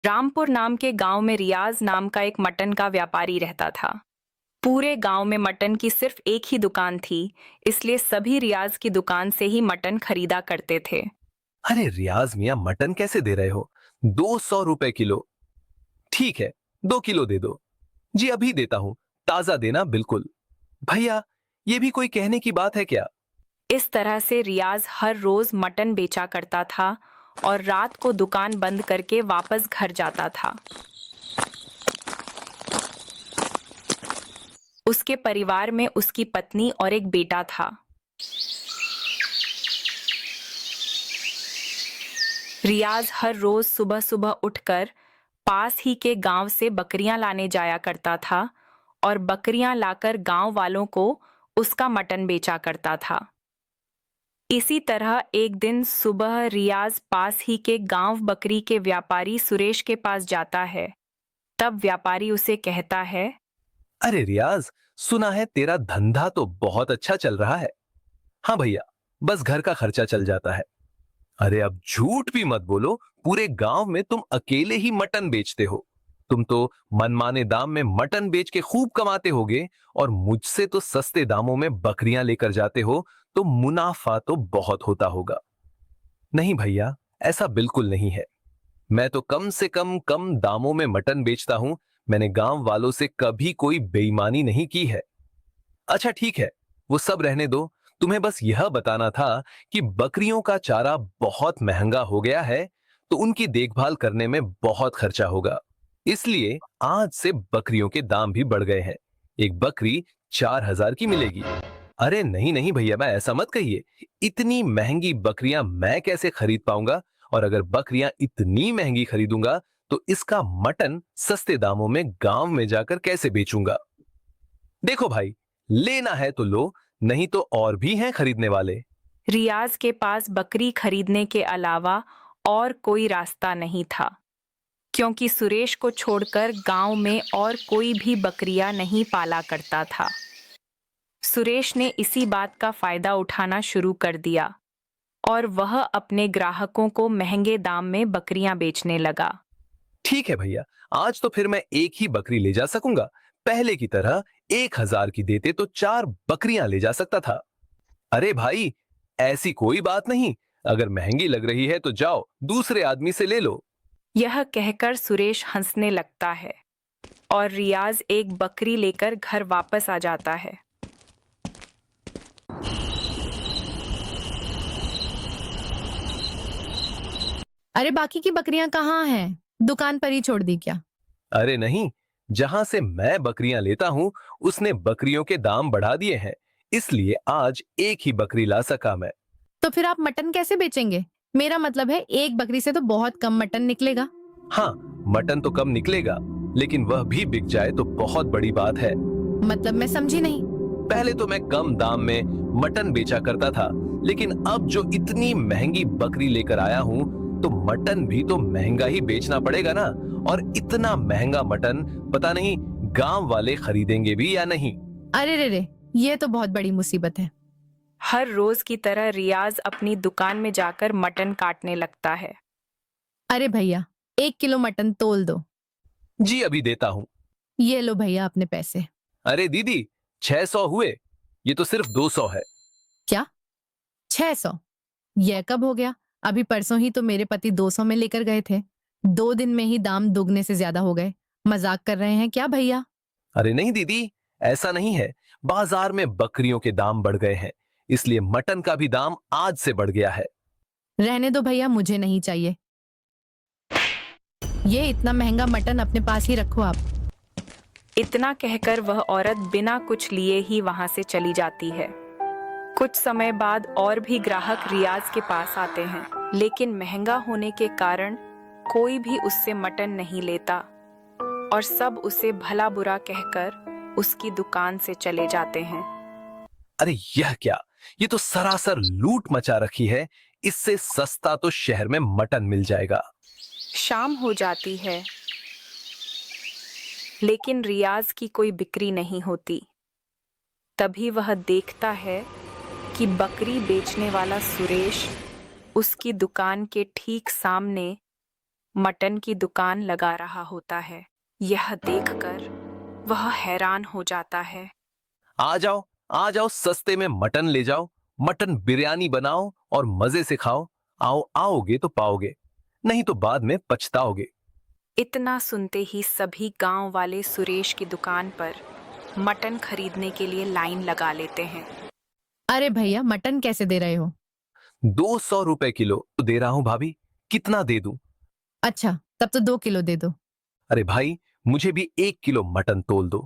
रामपुर नाम के गांव में रियाज नाम का एक मटन का व्यापारी रहता था। पूरे गांव में मटन की सिर्फ एक ही दुकान थी, इसलिए सभी रियाज की दुकान से ही मटन खरीदा करते थे। अरे रियाज मियाँ, मटन कैसे दे रहे हो? 200 रुपए किलो। ठीक है, 2 किलो दे दो। जी अभी देता हूँ, ताजा देना बिल्कुल। भैया, ये भी कोई कहने की बात है क्या? इस तरह से रियाज हर रोज मटन बेचा करता था और रात को दुकान बंद करके वापस घर जाता था। उसके परिवार में उसकी पत्नी और एक बेटा था। रियाज हर रोज सुबह सुबह उठकर पास ही के गांव से बकरियां लाने जाया करता था और बकरियां लाकर गांव वालों को उसका मटन बेचा करता था। इसी तरह एक दिन सुबह रियाज पास ही के गांव बकरी के व्यापारी सुरेश के पास जाता है। तब व्यापारी उसे कहता है, अरे रियाज, सुना है तेरा धंधा तो बहुत अच्छा चल रहा है। हाँ भैया, बस घर का खर्चा चल जाता है। अरे अब झूठ भी मत बोलो, पूरे गांव में तुम अकेले ही मटन बेचते हो। तुम तो मनमाने दाम में मटन बेच के खूब कमाते होगे और मुझसे तो सस्ते दामों में बकरियां लेकर जाते हो, तो मुनाफा तो बहुत होता होगा। नहीं भैया, ऐसा बिल्कुल नहीं है। मैं तो कम से कम दामों में मटन बेचता हूं। मैंने गांव वालों से कभी कोई बेईमानी नहीं की है। अच्छा ठीक है, वो सब रहने दो। तुम्हें बस यह बताना था कि बकरियों का चारा बहुत महंगा हो गया है, तो उनकी देखभाल करने में बहुत खर्चा होगा। इसलिए आज से बकरियों के दाम भी बढ़ गए हैं। एक बकरी 4,000 की मिलेगी। अरे नहीं नहीं भैया, मैं ऐसा मत कहिए। इतनी महंगी बकरियां मैं कैसे खरीद पाऊंगा? और अगर बकरियां इतनी महंगी खरीदूंगा तो इसका मटन सस्ते दामों में गांव में जाकर कैसे बेचूंगा? देखो भाई, लेना है तो लो, नहीं तो और भी हैं खरीदने वाले। रियाज के पास बकरी खरीदने के अलावा और कोई रास्ता नहीं था, क्योंकि सुरेश को छोड़कर गांव में और कोई भी बकरियां नहीं पाला करता था। सुरेश ने इसी बात का फायदा उठाना शुरू कर दिया और वह अपने ग्राहकों को महंगे दाम में बकरियां बेचने लगा। ठीक है भैया, आज तो फिर मैं एक ही बकरी ले जा सकूंगा। पहले की तरह 1,000 की देते तो 4 बकरियां ले जा सकता था। अरे भाई, ऐसी कोई बात नहीं। अगर महंगी लग रही है तो जाओ दूसरे आदमी से ले लो। यह कहकर सुरेश हंसने लगता है और रियाज एक बकरी लेकर घर वापस आ जाता है। अरे बाकी की बकरियां कहाँ हैं? दुकान पर ही छोड़ दी क्या? अरे नहीं, जहां से मैं बकरियां लेता हूं उसने बकरियों के दाम बढ़ा दिए हैं, इसलिए आज एक ही बकरी ला सका मैं। तो फिर आप मटन कैसे बेचेंगे? मेरा मतलब है एक बकरी से तो बहुत कम मटन निकलेगा। हाँ, मटन तो कम निकलेगा, लेकिन वह भी बिक जाए तो बहुत बड़ी बात है। मतलब मैं समझी नहीं। पहले तो मैं कम दाम में मटन बेचा करता था, लेकिन अब जो इतनी महंगी बकरी लेकर आया हूं, तो मटन भी तो महंगा ही बेचना पड़ेगा ना। और इतना महंगा मटन पता नहीं गांव वाले खरीदेंगे भी या नहीं। अरे रे रे, ये तो बहुत बड़ी मुसीबत है। हर रोज की तरह रियाज अपनी दुकान में जाकर मटन काटने लगता है। अरे भैया, 1 किलो मटन तोल दो। जी अभी देता हूं। ये लो भैया अपने पैसे। अरे दीदी, 600 हुए। ये तो सिर्फ 200 है। क्या? 600? यह कब हो गया? अभी परसों ही तो मेरे पति 200 में लेकर गए थे। 2 दिन में ही दाम दुगने से ज्यादा हो गए। मजाक कर रहे हैं क्या भैया? अरे नहीं दीदी, ऐसा नहीं है। बाजार में बकरियों के दाम बढ़ गए हैं, इसलिए मटन का भी दाम आज से बढ़ गया है। रहने दो भैया, मुझे नहीं चाहिए। ये इतना महंगा मटन अपने पास ही रखो आप। इतना कहकर वह औरत बिना कुछ लिए ही वहां से चली जाती है। कुछ समय बाद और भी ग्राहक रियाज के पास आते हैं, लेकिन महंगा होने के कारण कोई भी उससे मटन नहीं लेता और सब उसे भला बुरा कहकर उसकी दुकान से चले जाते हैं। अरे यह क्या? ये तो सरासर लूट मचा रखी है। इससे सस्ता तो शहर में मटन मिल जाएगा। शाम हो जाती है, लेकिन रियाज की कोई बिक्री नहीं होती। तभी वह देखता है कि बकरी बेचने वाला सुरेश उसकी दुकान के ठीक सामने मटन की दुकान लगा रहा होता है। यह देखकर वह हैरान हो जाता है। आ जाओ, सस्ते में मटन ले जाओ, मटन बिरयानी बनाओ और मजे से खाओ। आओगे तो पाओगे, नहीं तो बाद में पछताओगे। इतना सुनते ही सभी गांव वाले सुरेश की दुकान पर मटन खरीदने के लिए लाइन लगा लेते हैं। अरे भैया, मटन कैसे दे रहे हो? 200 रुपए किलो दे रहा हूं भाभी, कितना दे दूं? अच्छा, तब तो 2 किलो दे दो। अरे भाई, मुझे भी 1 किलो मटन तोल दो।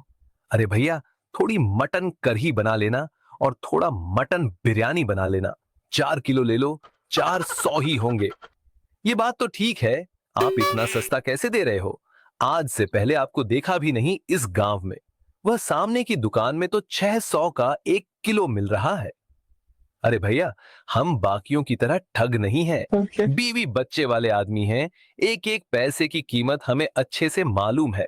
अरे भैया, थोड़ी मटन कढ़ी बना लेना और थोड़ा मटन बिरयानी बना लेना। 4 किलो ले लो, 400 ही होंगे। ये बात तो ठीक है, आप इतना सस्ता कैसे दे रहे हो? आज से पहले आपको देखा भी नहीं इस गांव में। वह सामने की दुकान में तो 600 का 1 किलो मिल रहा है। अरे भैया, हम बाकियों की तरह ठग नहीं हैं। बीवी बच्चे वाले आदमी हैं। एक एक पैसे की कीमत हमें अच्छे से मालूम है।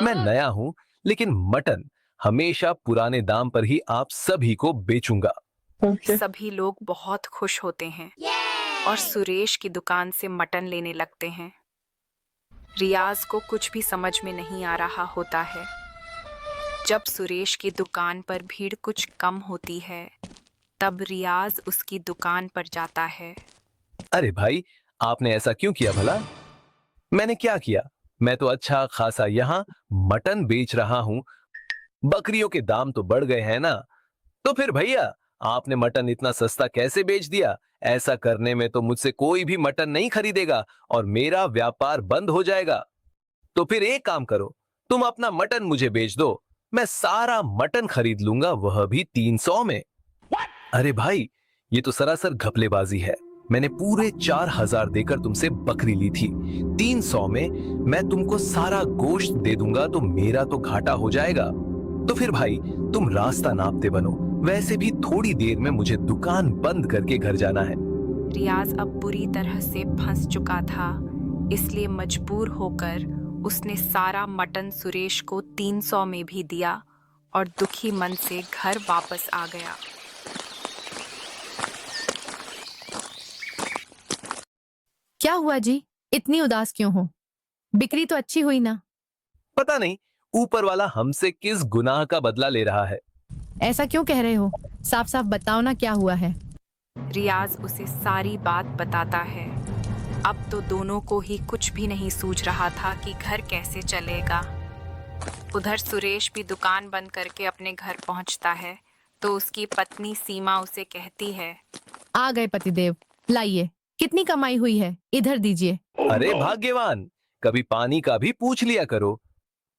मैं नया हूं, लेकिन मटन हमेशा पुराने दाम पर ही आप सभी को बेचूंगा। सभी लोग बहुत खुश होते हैं और सुरेश की दुकान से मटन लेने लगते हैं। रियाज को कुछ भी समझ में नहीं आ रहा होता है। जब सुरेश की दुकान पर भीड़ कुछ कम होती है, तब रियाज उसकी दुकान पर जाता है। अरे भाई, आपने ऐसा क्यों किया भला? मैंने क्या किया? मैं तो अच्छा खासा यहाँ मटन बेच रहा हूं। बकरियों के दाम तो बढ़ गए हैं ना। तो फिर भैया, आपने मटन इतना सस्ता कैसे बेच दिया? ऐसा करने में तो मुझसे कोई भी मटन नहीं खरीदेगा और मेरा व्यापार बंद हो जाएगा। तो फिर एक काम करो, तुम अपना मटन मुझे बेच दो, मैं सारा मटन खरीद लूंगा, वह भी 300 में। अरे भाई, ये तो सरासर घपलेबाजी है। मैंने पूरे 4000 देकर तुमसे बकरी ली थी। 300 में मैं तुमको सारा गोश्त दे दूंगा तो मेरा तो घाटा हो जाएगा। तो फिर भाई, तुम रास्ता नापते बनो। वैसे भी थोड़ी देर में मुझे दुकान बंद करके घर जाना है। रियाज अब बुरी तरह से फंस चुका था, इसलिए मजबूर होकर उसने सारा मटन सुरेश को 300 में भी दिया और दुखी मन से घर वापस आ गया। क्या हुआ जी? इतनी उदास क्यों हो? बिक्री तो अच्छी हुई ना? पता नहीं ऊपर वाला हमसे किस गुनाह का बदला ले रहा है। ऐसा क्यों कह रहे हो? साफ साफ बताओ ना, क्या हुआ है? रियाज उसे सारी बात बताता है। अब तो दोनों को ही कुछ भी नहीं सूझ रहा था कि घर कैसे चलेगा। उधर सुरेश भी दुकान बंद करके अपने घर पहुंचता है तो उसकी पत्नी सीमा उसे कहती है, आ गए पतिदेव, लाइए। कितनी कमाई हुई है, इधर दीजिए। अरे भाग्यवान, कभी पानी का भी पूछ लिया करो।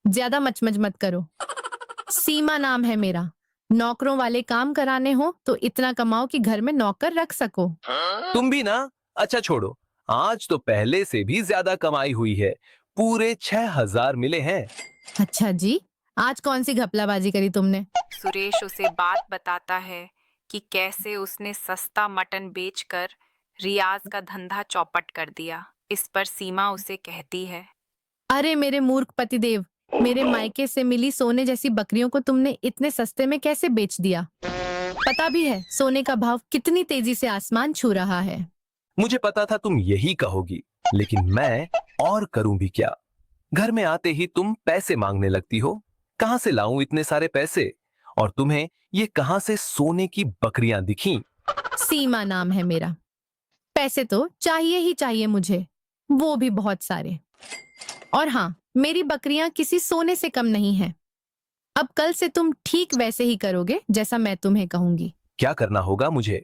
ज्यादा मचमच मत करो। सीमा नाम है मेरा। नौकरों वाले काम कराने हो तो इतना कमाओ कि घर में नौकर रख सको। तुम भी ना। अच्छा छोड़ो, आज तो पहले से भी ज्यादा कमाई हुई है। पूरे 6000 मिले हैं। अच्छा जी, आज कौन सी घपलाबाजी करी तुमने? सुरेश उसे बात बताता है कि कैसे उसने सस्ता मटन बेचकर रियाज का धंधा चौपट कर दिया। इस पर सीमा उसे कहती है, अरे मेरे मूर्ख पतिदेव, मेरे मायके से मिली सोने जैसी बकरियों को तुमने इतने सस्ते में कैसे बेच दिया? पता भी है सोने का भाव कितनी तेजी से आसमान छू रहा है। मुझे पता था तुम यही कहोगी, लेकिन मैं और करूं भी क्या? घर में आते ही तुम पैसे मांगने लगती हो। कहां से लाऊं इतने सारे पैसे? और तुम्हें ये कहां से सोने की बकरियां दिखीं? सीमा नाम है मेरा। पैसे तो चाहिए ही चाहिए मुझे, वो भी बहुत सारे। और हाँ, मेरी बकरियां किसी सोने से कम नहीं हैं। अब कल से तुम ठीक वैसे ही करोगे जैसा मैं तुम्हें कहूंगी। क्या करना होगा मुझे?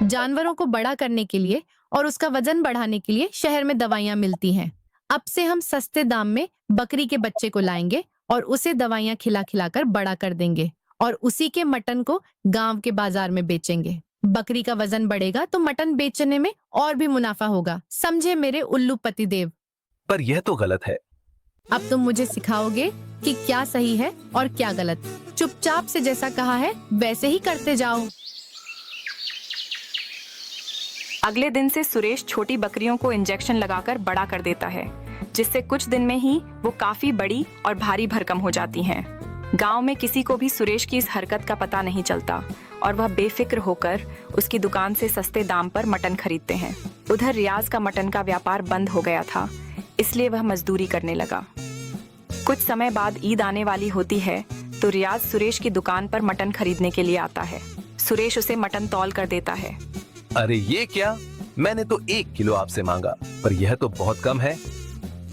जानवरों को बड़ा करने के लिए और उसका वजन बढ़ाने के लिए शहर में दवाइयां मिलती हैं। अब से हम सस्ते दाम में बकरी के बच्चे को लाएंगे और उसे दवाइयां खिला खिलाकर बड़ा कर देंगे और उसी के मटन को गांव के बाजार में बेचेंगे। बकरी का वजन बढ़ेगा तो मटन बेचने में और भी मुनाफा होगा। समझे मेरे उल्लू पतिदेव? पर यह तो गलत है। अब तुम मुझे सिखाओगे कि क्या सही है और क्या गलत। चुपचाप से जैसा कहा है वैसे ही करते जाओ। अगले दिन से सुरेश छोटी बकरियों को इंजेक्शन लगाकर बड़ा कर देता है, जिससे कुछ दिन में ही वो काफी बड़ी और भारी भरकम हो जाती हैं। गांव में किसी को भी सुरेश की इस हरकत का पता नहीं चलता और वह बेफिक्र होकर उसकी दुकान से सस्ते दाम पर मटन खरीदते हैं। उधर रियाज का मटन का व्यापार बंद हो गया था, इसलिए वह मजदूरी करने लगा। कुछ समय बाद ईद आने वाली होती है तो रियाज सुरेश की दुकान पर मटन खरीदने के लिए आता है। सुरेश उसे मटन तौल कर देता है। अरे ये क्या, मैंने तो 1 किलो आपसे मांगा, पर यह तो बहुत कम है।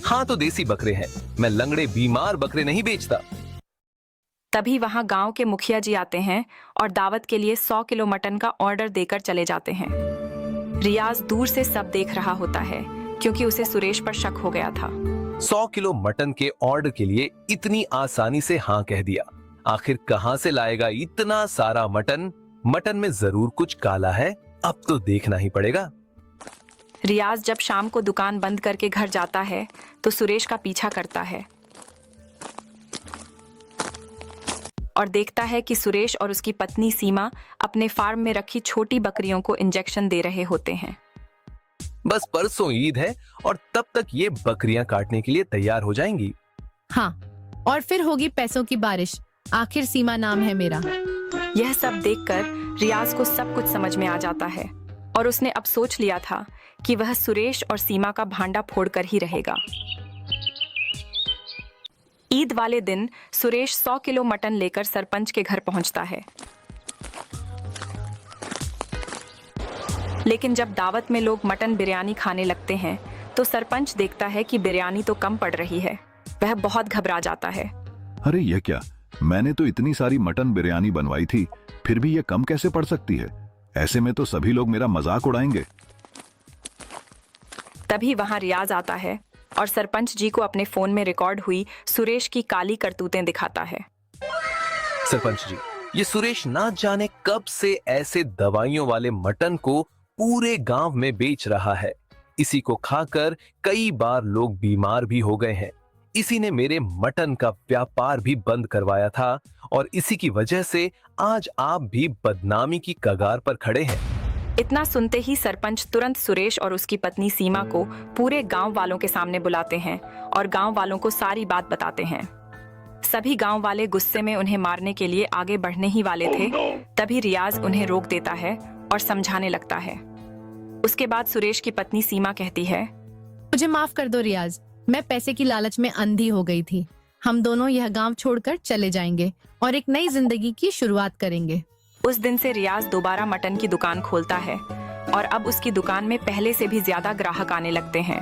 हाँ तो देसी बकरे हैं, मैं लंगड़े बीमार बकरे नहीं बेचता। तभी वहां गांव के मुखिया जी आते हैं और दावत के लिए 100 किलो मटन का ऑर्डर देकर चले जाते हैं। रियाज दूर से सब देख रहा होता है क्योंकि उसे सुरेश पर शक हो गया था। 100 किलो मटन के ऑर्डर के लिए इतनी आसानी से हाँ कह दिया। आखिर कहां से लाएगा इतना सारा मटन? मटन में जरूर कुछ काला है, अब तो देखना ही पड़ेगा। रियाज जब शाम को दुकान बंद करके घर जाता है तो सुरेश का पीछा करता है और देखता है कि सुरेश और उसकी पत्नी सीमा अपने फार्म में रखी छोटी बकरियों को इंजेक्शन दे रहे होते हैं। बस परसों ईद है और तब तक ये बकरियां काटने के लिए तैयार हो जाएंगी। हाँ, और फिर होगी पैसों की बारिश। आखिर सीमा नाम है मेरा। यह सब देखकर रियाज को सब कुछ समझ में आ जाता है और उसने अब सोच लिया था कि वह सुरेश और सीमा का भांडा फोड़कर ही रहेगा। ईद वाले दिन सुरेश 100 किलो मटन लेकर सरपंच के घर पहुंचता है। लेकिन जब दावत में लोग मटन बिरयानी खाने लगते हैं तो सरपंच देखता है कि बिरयानी तो कम पड़ रही है। वह बहुत घबरा जाता है। अरे ये क्या, मैंने तो इतनी सारी मटन बिरयानी बनवाई थी, फिर भी ये कम कैसे पड़ सकती है? ऐसे में तो सभी लोग मेरा मजाक उड़ाएंगे। तभी वहां रियाज आता है और सरपंच जी को अपने फोन में रिकॉर्ड हुई सुरेश की काली करतूतें दिखाता है। सरपंच जी, ये सुरेश ना जाने कब से ऐसे दवाइयों वाले मटन को पूरे गांव में बेच रहा है। इसी को खाकर कई बार लोग बीमार भी हो गए हैं। इसी ने मेरे मटन का व्यापार भी बंद करवाया था और इसी की वजह से आज आप भी बदनामी की कगार पर खड़े हैं। इतना सुनते ही सरपंच तुरंत सुरेश और उसकी पत्नी सीमा को पूरे गांव वालों के सामने बुलाते हैं और गांव वालों को सारी बात बताते हैं। सभी गांव वाले गुस्से में उन्हें मारने के लिए आगे बढ़ने ही वाले थे। तभी रियाज उन्हें रोक देता है और समझाने लगता है। उसके बाद सुरेश की पत्नी सीमा कहती है, मुझे माफ कर दो रियाज, मैं पैसे की लालच में अंधी हो गई थी। हम दोनों यह गांव छोड़कर चले जाएंगे और एक नई जिंदगी की शुरुआत करेंगे। उस दिन से रियाज दोबारा मटन की दुकान खोलता है और अब उसकी दुकान में पहले से भी ज्यादा ग्राहक आने लगते हैं।